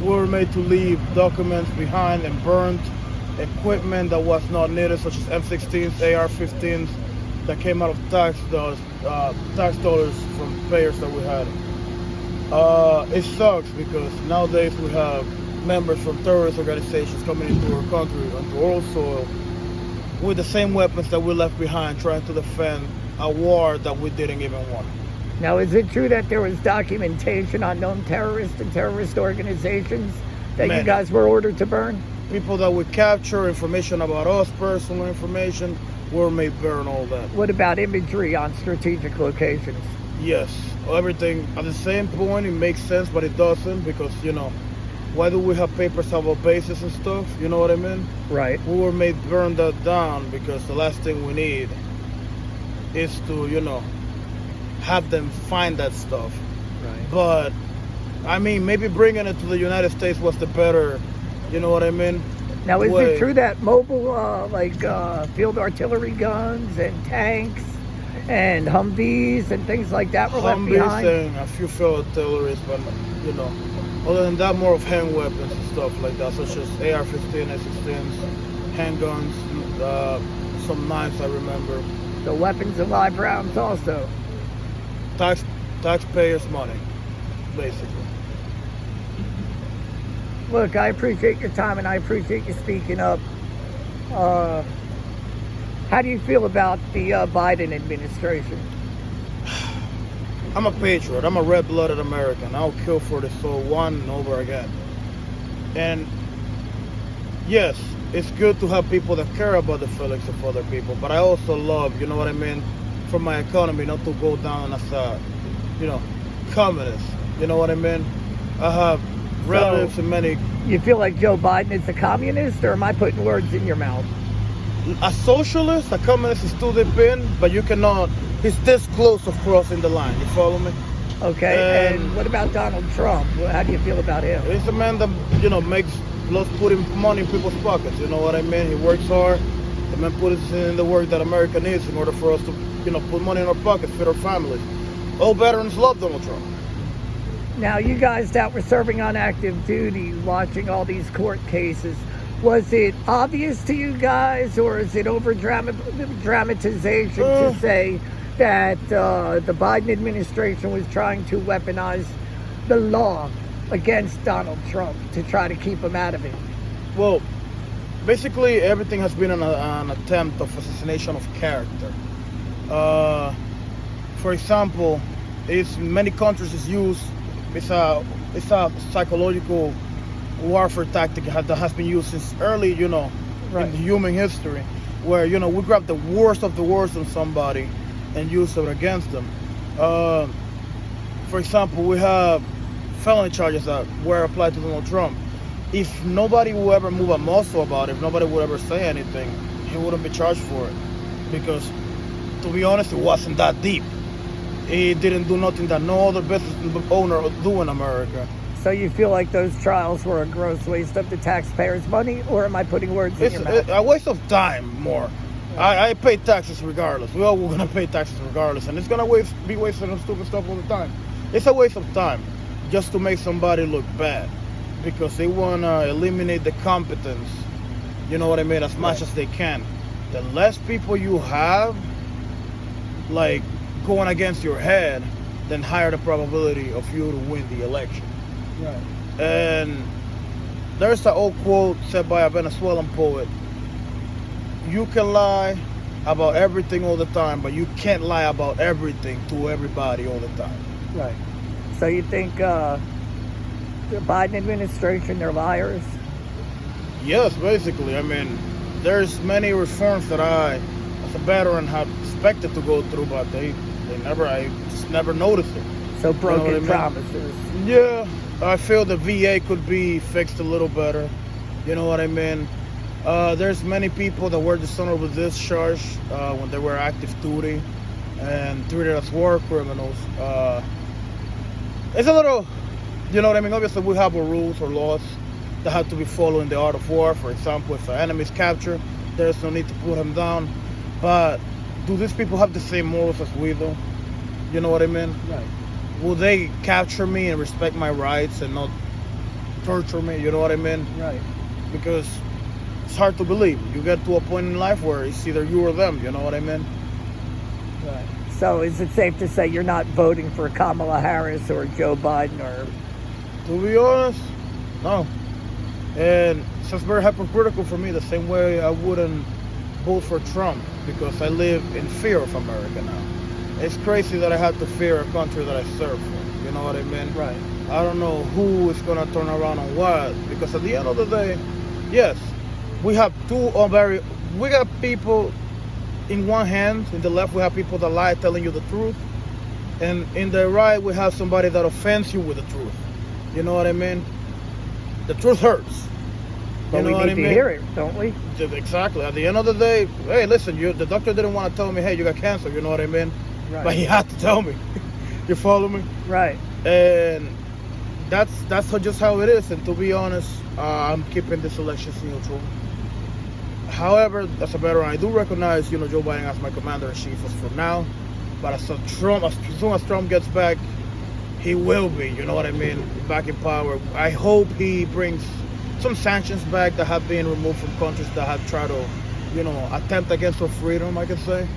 We were made to leave documents behind and burned equipment that was not needed, such as M16s, AR-15s, that came out of tax dollars from payers that we had. It sucks because nowadays we have members from terrorist organizations coming into our country, onto our soil, with the same weapons that we left behind, trying to defend a war that we didn't even want. Now, is it true that there was documentation on known terrorists and terrorist organizations that you guys were ordered to burn? People that we capture, information about us, personal information, were made burn all that. What about imagery on strategic locations? Yes, everything. At the same point, it makes sense, but it doesn't because, why do we have papers about bases and stuff? You know what I mean? Right. We were made burn that down because the last thing we need is to, have them find that stuff. Right. But, maybe bringing it to the United States was the better, you know what I mean? Now, is it true that mobile, field artillery guns and tanks and Humvees and things like that were left behind? Humvees and a few field artilleries, but, other than that, more of hand weapons and stuff like that, such as AR-15, A-16s, handguns, some knives, I remember. The weapons and live rounds also. Taxpayers' money, basically. Look, I appreciate your time and I appreciate you speaking up. How do you feel about the Biden administration? I'm a patriot. I'm a red-blooded American. I'll kill for this soul one and over again. And yes, it's good to have people that care about the feelings of other people, but I also love, you know what I mean, for my economy not to go down as a, communist. You know what I mean? I have relatives in many. You feel like Joe Biden is a communist, or am I putting words in your mouth? A socialist, a communist is too deep in, but you cannot. He's this close of crossing the line. You follow me? Okay. And what about Donald Trump? How do you feel about him? He's a man that loves putting money in people's pockets. You know what I mean? He works hard. The man puts in the work that America needs in order for us to, put money in our pockets, feed our families. All veterans love Donald Trump. Now, you guys that were serving on active duty, watching all these court cases, was it obvious to you guys, or is it over dramatization to say that the Biden administration was trying to weaponize the law against Donald Trump to try to keep him out of it? Well, basically everything has been an attempt of assassination of character. For example, many countries is used. It's a psychological warfare tactic that has been used since early, in human history, where we grab the worst of the worst on somebody and use it against them. For example, we have felony charges that were applied to Donald Trump. If nobody will ever move a muscle about it, if nobody would ever say anything, he wouldn't be charged for it. Because, to be honest, it wasn't that deep. He didn't do nothing that no other business owner would do in America. So you feel like those trials were a gross waste of the taxpayers' money, or am I putting words in your mouth? It's a waste of time more. I pay taxes regardless. We're going to pay taxes regardless, and it's going to be wasted on stupid stuff all the time. It's a waste of time just to make somebody look bad because they want to eliminate the competence, you know what I mean, as much as they can. The less people you have, like, going against your head, then higher the probability of you to win the election. Right. And there's an old quote said by a Venezuelan poet: you can lie about everything all the time, but you can't lie about everything to everybody all the time. Right. So you think the Biden administration, they're liars? Yes, basically. There's many reforms that I, as a veteran, had expected to go through, but I just never noticed it. So broken promises. Yeah, I feel the VA could be fixed a little better. You know what I mean? There's many people that were dishonorably discharged when they were active duty and treated as war criminals. It's a little, you know what I mean? Obviously, we have our rules or laws that have to be followed in the art of war. For example, if an enemy is captured, there's no need to put him down. But do these people have the same morals as we do? You know what I mean? Right. Will they capture me and respect my rights and not torture me, you know what I mean? Right. Because it's hard to believe. You get to a point in life where it's either you or them, you know what I mean? Right. So is it safe to say you're not voting for Kamala Harris or Joe Biden or? To be honest, no. And it's just very hypocritical for me, the same way I wouldn't vote for Trump, because I live in fear of America now. It's crazy that I have to fear a country that I serve for, you know what I mean? Right. I don't know who is going to turn around on what, because at the end of the day, yes, we have we got people in one hand, in the left we have people that lie telling you the truth, and in the right we have somebody that offends you with the truth. You know what I mean? The truth hurts. But we need to hear it, don't we? Exactly. At the end of the day, hey, listen, the doctor didn't want to tell me, hey, you got cancer, you know what I mean? Right. But he had to tell me. You follow me? Right. And that's just how it is. And to be honest, I'm keeping this election neutral. However, as a veteran, I do recognize, Joe Biden as my commander-in-chief as for now. But as soon as Trump gets back, he will be, you know what I mean, back in power. I hope he brings some sanctions back that have been removed from countries that have tried to, attempt against our freedom, I can say.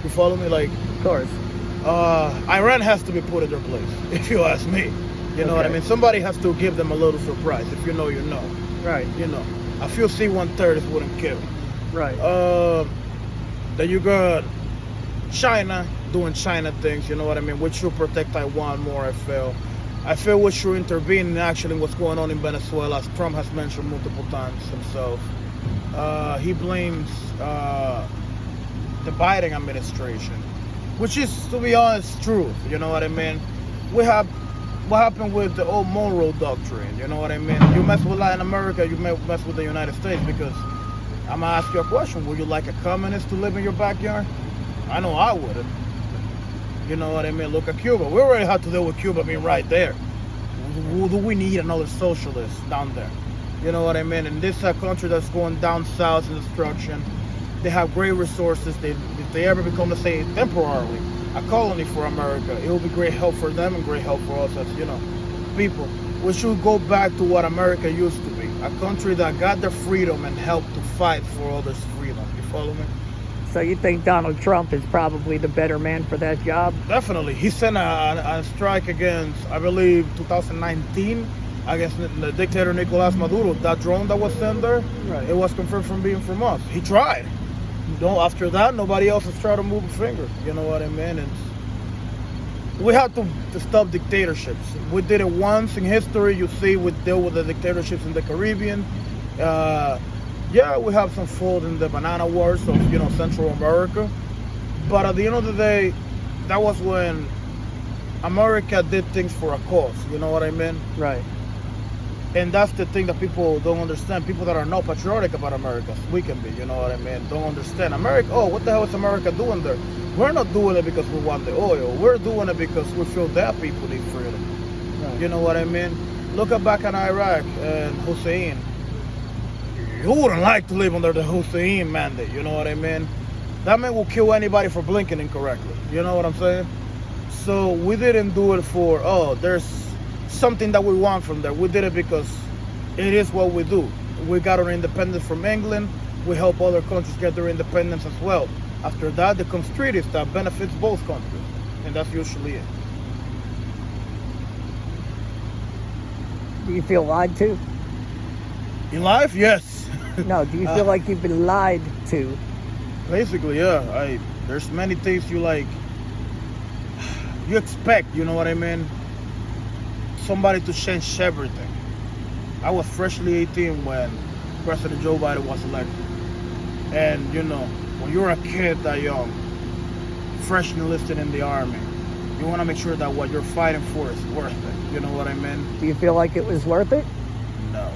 You follow me? Like, of course. Iran has to be put in their place, if you ask me. You know what I mean? Somebody has to give them a little surprise. If you know, you know. Right. A few C-130s wouldn't kill. Right. Then you got China doing China things, you know what I mean? We should protect Taiwan more, I feel we should intervene in actually what's going on in Venezuela, as Trump has mentioned multiple times himself. He blames the Biden administration, which is, to be honest, truth, you know what I mean? What happened with the old Monroe Doctrine, you know what I mean? You mess with Latin America, you mess with the United States, because I'm gonna ask you a question. Would you like a communist to live in your backyard? I know I wouldn't. You know what I mean? Look at Cuba. We already had to deal with Cuba being right there. Do we need another socialist down there? You know what I mean? And this is a country that's going down south in destruction. They have great resources. If they ever become, let's say, temporarily a colony for America, it will be great help for them and great help for us as, people. We should go back to what America used to be. A country that got their freedom and helped to fight for others' freedom. You follow me? So you think Donald Trump is probably the better man for that job? Definitely. He sent a strike against, I believe, 2019, against the dictator Nicolas Maduro. That drone that was sent there, right, it was confirmed from being from us. He tried. After that, nobody else has tried to move a finger. You know what I mean? We have to stop dictatorships. We did it once in history. You see, we deal with the dictatorships in the Caribbean. Yeah, we have some fault in the banana wars of, Central America. But at the end of the day, that was when America did things for a cause. You know what I mean? Right. And that's the thing that people don't understand. People that are not patriotic about America, we can be, you know what I mean? Don't understand. America, what the hell is America doing there? We're not doing it because we want the oil. We're doing it because we feel that people need freedom. Right. You know what I mean? Look back in Iraq and Hussein. You wouldn't like to live under the Hussein mandate, you know what I mean? That man will kill anybody for blinking incorrectly. You know what I'm saying? So we didn't do it for, there's something that we want from there. We did it because it is what we do. We got our independence from England. We help other countries get their independence as well. After that, there comes treaties that benefits both countries. And that's usually it. Do you feel lied to? In life, yes. No, do you feel like you've been lied to? Basically, yeah. There's many things you expect, you know what I mean? Somebody to change everything. I was freshly 18 when President Joe Biden was elected. And, when you're a kid that young, fresh enlisted in the army, you want to make sure that what you're fighting for is worth it. You know what I mean? Do you feel like it was worth it? No.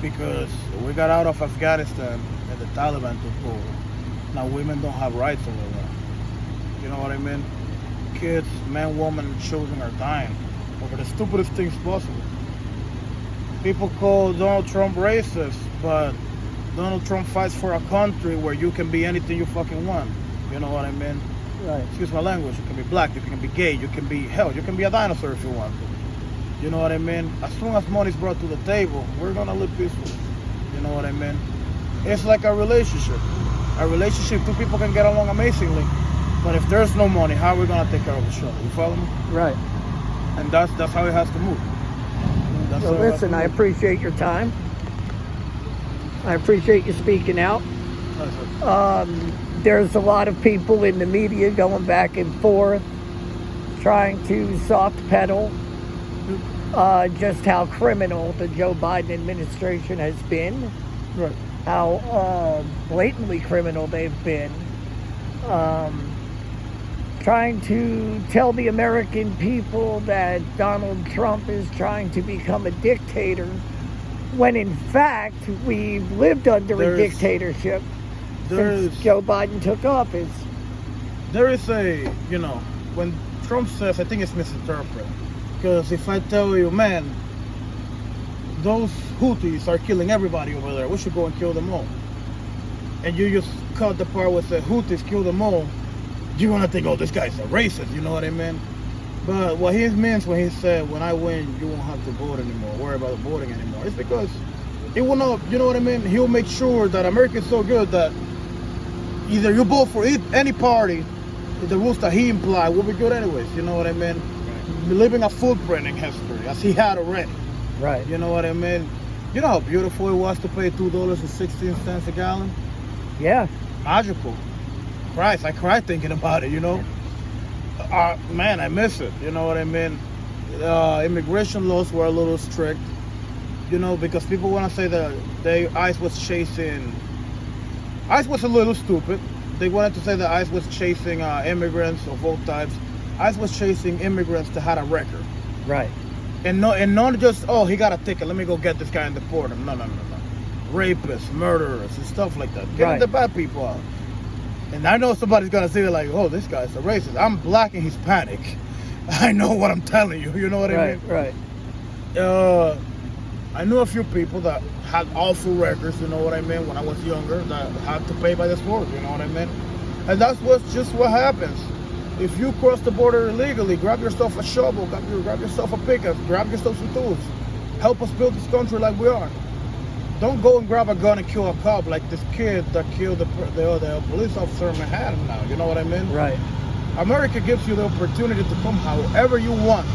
Because we got out of Afghanistan and the Taliban took over. Now women don't have rights over there. You know what I mean? Kids, men, women, and children are dying over the stupidest things possible. People call Donald Trump racist, but Donald Trump fights for a country where you can be anything you fucking want. You know what I mean? Right. Excuse my language. You can be black, you can be gay, you can be a dinosaur if you want to. You know what I mean? As soon as money's brought to the table, we're gonna live peacefully. You know what I mean? It's like a relationship. A relationship, two people can get along amazingly, but if there's no money, how are we gonna take care of each other? You follow me? Right. And that's how it has to move. That's Well, how it has to listen, I move. appreciate your time. I appreciate you speaking out. That's it. There's a lot of people in the media going back and forth, trying to soft pedal just how criminal the Joe Biden administration has been, Right. how blatantly criminal they've been, trying to tell the American people that Donald Trump is trying to become a dictator, when in fact we've lived under a There's- dictatorship There since is Joe Biden took office. there is a, when Trump says, I think it's misinterpreted. Because if I tell you, man, those Houthis are killing everybody over there, we should go and kill them all. And you just cut the part with the Houthis kill them all, you're gonna think, oh, this guy's a racist, you know what I mean? But what he means when he said, when I win, you won't have to vote anymore, worry about voting anymore, it's because it will not, you know what I mean? He'll make sure that America is so good that either you vote for any party, the rules that he implied will be good anyways, you know what I mean? Leaving a footprint in history, as he had already. Right. You know what I mean? You know how beautiful it was to pay $2.16 a gallon? Yeah. Magical. Christ, I cried thinking about it, you know? Man, I miss it, you know what I mean? Immigration laws were a little strict, you know, because people want to say that ICE was chasing... ICE was a little stupid. They wanted to say that ICE was chasing immigrants of all types. ICE was chasing immigrants that had a record. Right. And not just, oh, he got a ticket, let me go get this guy and deport him. No. Rapists, murderers, and stuff like that. Getting the bad people out. And I know somebody's going to say, like, oh, this guy's a racist. I'm black and Hispanic. I know what I'm telling you. You know what I mean? Right. I knew a few people that had awful records, you know what I mean, when I was younger, that had to pay by the sword, you know what I mean? And that's just what happens. If you cross the border illegally, grab yourself a shovel, grab yourself a pickup, grab yourself some tools. Help us build this country like we are. Don't go and grab a gun and kill a cop like this kid that killed the police officer in Manhattan now, you know what I mean? Right. America gives you the opportunity to come however you want.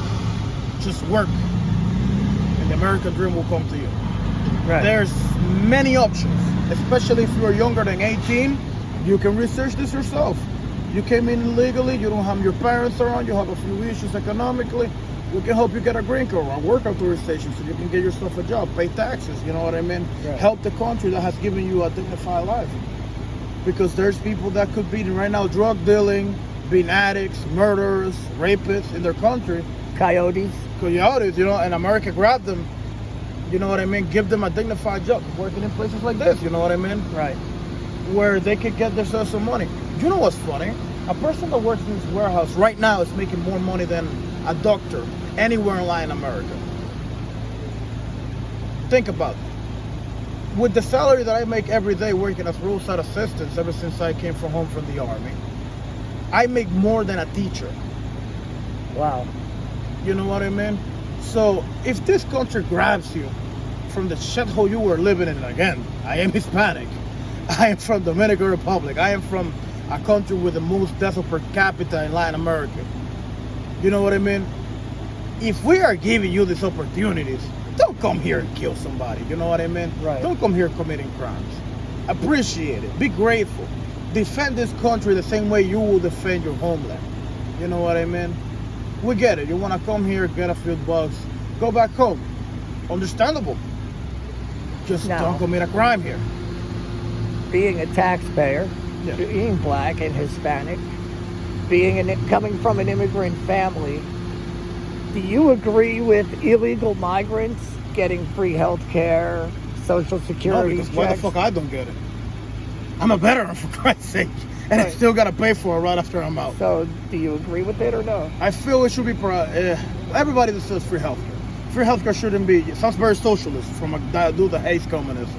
Just work. And the American dream will come to you. Right. There's many options, especially if you're younger than 18. You can research this yourself. You came in illegally, you don't have your parents around, you have a few issues economically. We can help you get a green card or work authorization so you can get yourself a job, pay taxes, you know what I mean? Right. Help the country that has given you a dignified life. Because there's people that could be right now drug dealing, being addicts, murderers, rapists in their country. Coyotes. Coyotes, you know, and America grabbed them, you know what I mean? Give them a dignified job, working in places like this, you know what I mean? Right. Where they could get themselves some money. You know what's funny? A person that works in this warehouse right now is making more money than a doctor anywhere in America. Think about it. With the salary that I make every day working as roadside assistants ever since I came home from the army, I make more than a teacher. Wow. You know what I mean? So if this country grabs you from the shithole you were living in, again, I am Hispanic. I am from Dominican Republic. I am from a country with the most deaths per capita in Latin America. You know what I mean? If we are giving you these opportunities, don't come here and kill somebody. You know what I mean? Right. Don't come here committing crimes. Appreciate it. Be grateful. Defend this country the same way you will defend your homeland. You know what I mean? We get it. You want to come here, get a few bucks, go back home. Understandable. Just No. don't commit a crime here. Being a taxpayer, Yeah. being black and Hispanic, coming from an immigrant family, do you agree with illegal migrants getting free health care, Social No, Security because why the checks? fuck I don't get it? I'm a veteran, for Christ's sake. And I Right. still got to pay for it right after I'm out. So, do you agree with it or no? I feel it should be everybody that says free healthcare. Free healthcare shouldn't be. It sounds very socialist from a dude that hates communism.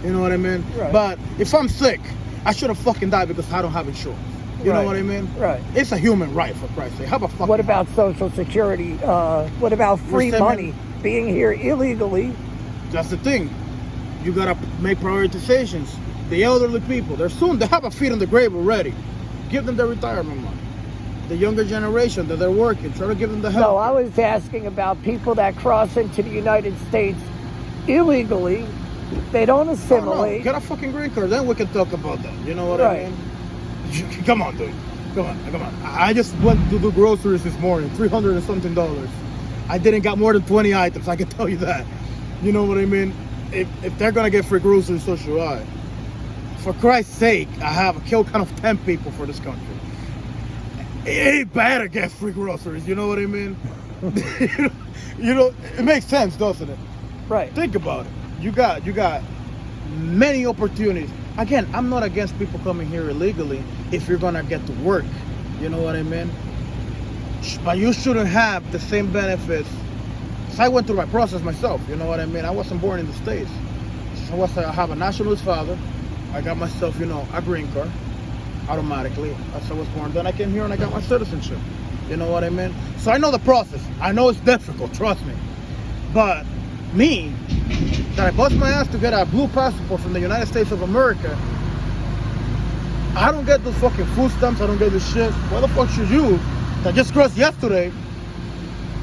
You know what I mean? Right. But if I'm sick, I should have fucking died because I don't have insurance. You know Right. what I mean? Right. It's a human right, for Christ's sake. How about fucking What about Social Security? What about free We're saving- money? Being here illegally. That's the thing. You gotta make prioritizations. The elderly people, they have a feet in the grave already. Give them their retirement money. The younger generation that they're working, try to give them the help. No, I was asking about people that cross into the United States illegally. They don't No, assimilate. get a fucking green card, then we can talk about that. You know what Right. I mean? Come on, dude. Come on. I just went to do groceries this morning, $300 and something. I didn't got more than 20 items, I can tell you that. You know what I mean? If they're gonna get free groceries, so should I. For Christ's sake, I have a kill count of 10 people for this country. It ain't bad to get free groceries, you know what I mean? you know, it makes sense, doesn't it? Right. Think about it. You got many opportunities. Again, I'm not against people coming here illegally if you're gonna get to work. You know what I mean? But you shouldn't have the same benefits. So I went through my process myself. You know what I mean? I wasn't born in the States. So I have a nationalist father. I got myself, a green card automatically as I was born. Then I came here and I got my citizenship. You know what I mean? So I know the process. I know it's difficult, trust me. But me, that I bust my ass to get a blue passport from the United States of America, I don't get those fucking food stamps, I don't get this shit. Why the fuck should you, that just crossed yesterday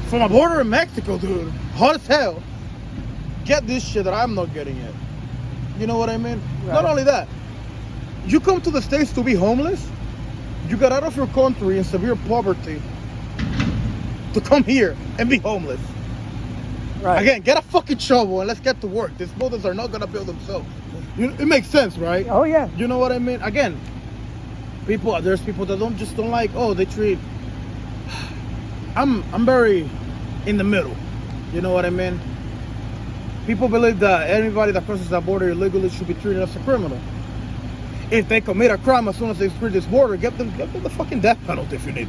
from a border in Mexico, dude, hot as hell, get this shit that I'm not getting yet? You know what I mean? Right. Not only that, you come to the States to be homeless, you got out of your country in severe poverty to come here and be homeless. Right. Again, get a fucking shovel and let's get to work. These buildings are not gonna build themselves. It makes sense, right? Oh yeah. You know what I mean? Again, there's people that don't like, they treat. I'm very in the middle. You know what I mean? People believe that anybody that crosses that border illegally should be treated as a criminal. If they commit a crime as soon as they cross this border, get them the fucking death penalty if you need.